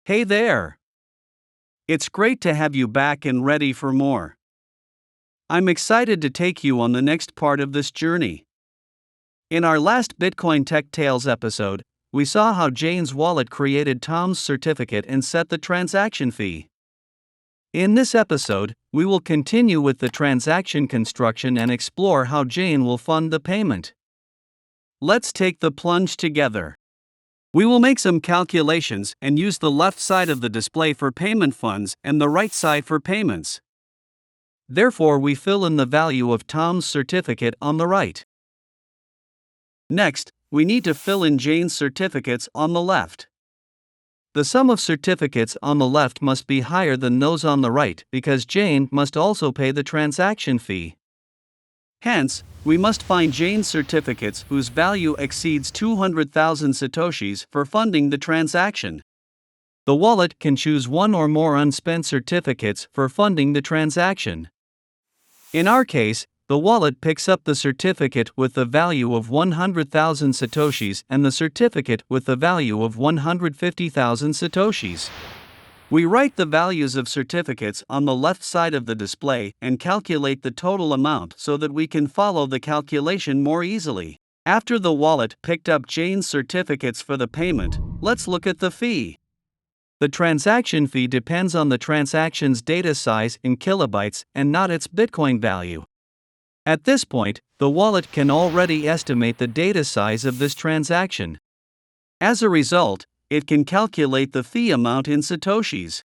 Hey there! It's great to have you back and ready for more. I'm excited to take you on the next part of this journey. In our last Bitcoin Tech Tales episode, we saw how Jane's wallet created Tom's certificate and set the transaction fee. In this episode, we will continue with the transaction construction and explore how Jane will fund the payment. Let's take the plunge together. We will make some calculations and use the left side of the display for payment funds and the right side for payments. Therefore, we fill in the value of Tom's certificate on the right. Next, we need to fill in Jane's certificates on the left. The sum of certificates on the left must be higher than those on the right because Jane must also pay the transaction fee. Hence, we must find Jane's certificates whose value exceeds 200,000 satoshis for funding the transaction. The wallet can choose one or more unspent certificates for funding the transaction. In our case, the wallet picks up the certificate with the value of 100,000 satoshis and the certificate with the value of 150,000 satoshis. We write the values of certificates on the left side of the display and calculate the total amount so that we can follow the calculation more easily. After the wallet picked up Jane's certificates for the payment, let's look at the fee. The transaction fee depends on the transaction's data size in kilobytes and not its Bitcoin value. At this point, the wallet can already estimate the data size of this transaction. As a result, it can calculate the fee amount in satoshis.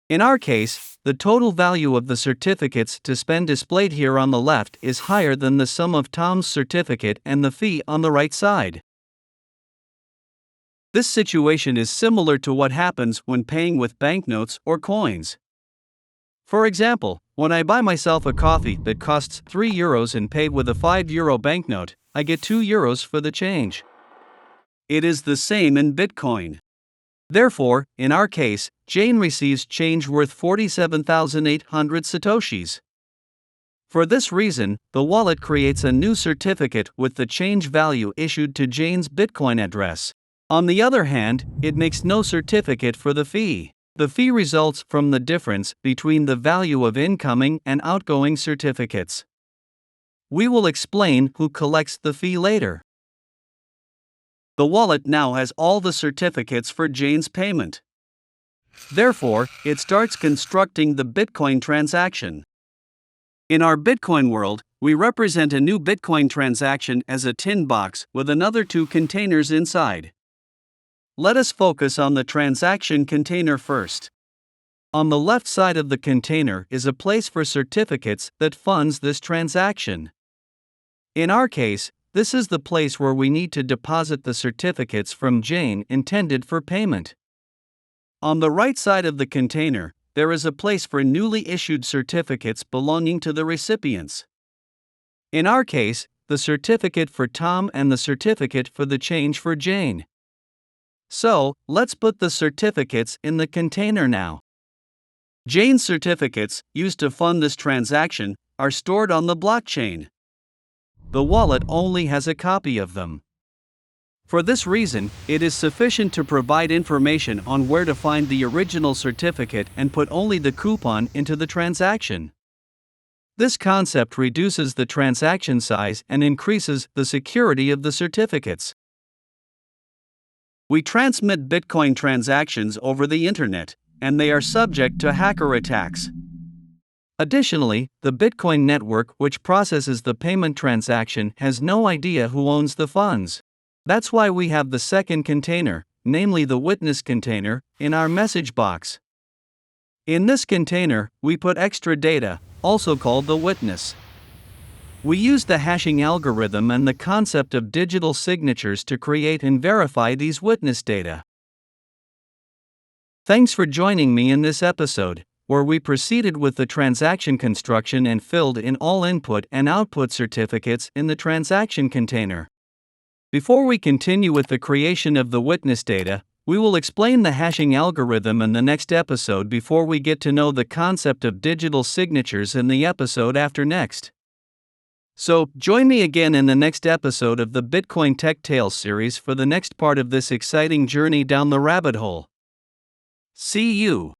In our case, the total value of the certificates to spend displayed here on the left is higher than the sum of Tom's certificate and the fee on the right side. This situation is similar to what happens when paying with banknotes or coins. For example, when I buy myself a coffee that costs €3 and pay with a €5 banknote, I get €2 for the change. It is the same in Bitcoin. Therefore, in our case, Jane receives change worth 47,800 satoshis. For this reason, the wallet creates a new certificate with the change value issued to Jane's Bitcoin address. On the other hand, it makes no certificate for the fee. The fee results from the difference between the value of incoming and outgoing certificates. We will explain who collects the fee later. The wallet now has all the certificates for Jane's payment. Therefore, it starts constructing the Bitcoin transaction. In our Bitcoin world, we represent a new Bitcoin transaction as a tin box with another two containers inside. Let us focus on the transaction container first. On the left side of the container is a place for certificates that funds this transaction. In our case, this is the place where we need to deposit the certificates from Jane intended for payment. On the right side of the container, there is a place for newly issued certificates belonging to the recipients. In our case, the certificate for Tom and the certificate for the change for Jane. So, let's put the certificates in the container now. Jane's certificates, used to fund this transaction, are stored on the blockchain. The wallet only has a copy of them. For this reason, it is sufficient to provide information on where to find the original certificate and put only the coupon into the transaction. This concept reduces the transaction size and increases the security of the certificates. We transmit Bitcoin transactions over the internet, and they are subject to hacker attacks. Additionally, the Bitcoin network which processes the payment transaction has no idea who owns the funds. That's why we have the second container, namely the witness container, in our message box. In this container, we put extra data, also called the witness. We use the hashing algorithm and the concept of digital signatures to create and verify these witness data. Thanks for joining me in this episode, where we proceeded with the transaction construction and filled in all input and output certificates in the transaction container. Before we continue with the creation of the witness data, we will explain the hashing algorithm in the next episode before we get to know the concept of digital signatures in the episode after next. So, join me again in the next episode of the Bitcoin Tech Tales series for the next part of this exciting journey down the rabbit hole. See you.